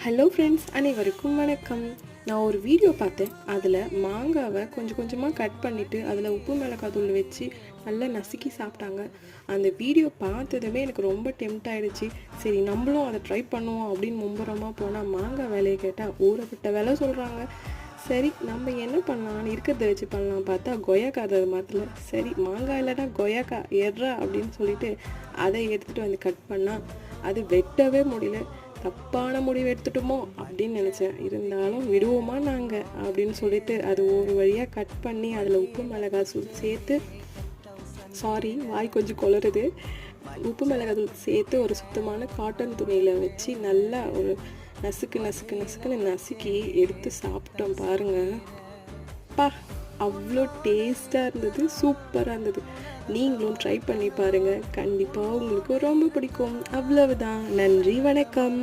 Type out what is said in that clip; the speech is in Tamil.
ஹலோ ஃப்ரெண்ட்ஸ், அனைவருக்கும் வணக்கம். நான் ஒரு வீடியோ பார்த்தேன். அதில் மாங்காவை கொஞ்சம் கொஞ்சமாக கட் பண்ணிவிட்டு அதில் உப்பு மிளகாத்தூள் வச்சு நல்லா நசுக்கி சாப்பிட்டாங்க. அந்த வீடியோ பார்த்ததுமே எனக்கு ரொம்ப டெம்ட் ஆகிடுச்சு. சரி, நம்மளும் அதை ட்ரை பண்ணுவோம் அப்படின்னு மும்புறமாக போனால் மாங்காய் விலையை கேட்டால் ஊறப்பட்ட விலை சொல்கிறாங்க. சரி, நம்ம என்ன பண்ணலான்னு இருக்கிறத வச்சு பண்ணலாம் பார்த்தா கொய்யாக்கா அதை மாற்றல. சரி, மாங்காய் இல்லைனா கொய்யாக்கா எட்ரா அப்படின்னு சொல்லிட்டு அதை எடுத்துகிட்டு வந்து கட் பண்ணால் அது வெட்டவே முடியல. தப்பான முடிவு எடுத்துட்டோமோ அப்படின்னு நினச்சேன். இருந்தாலும் விடுவோமா நாங்கள் அப்படின்னு சொல்லிட்டு அது ஒரு வழியாக கட் பண்ணி அதில் உப்பு மிளகாய் தூள் சேர்த்து, சாரி வாய் கொஞ்சம் கொளறுது, உப்பு மிளகாய் தூள் சேர்த்து ஒரு சுத்தமான காட்டன் துணியில் வச்சு நல்லா ஒரு நசுக்குன்னு நசுக்கி எடுத்து சாப்பிட்டோம் பாருங்கள். பா, அவ்வளோ டேஸ்ட்டாக இருந்தது, சூப்பராக இருந்தது. நீங்களும் ட்ரை பண்ணி பாருங்கள், கண்டிப்பாக உங்களுக்கு ரொம்ப பிடிக்கும். அவ்வளவுதான். நன்றி, வணக்கம்.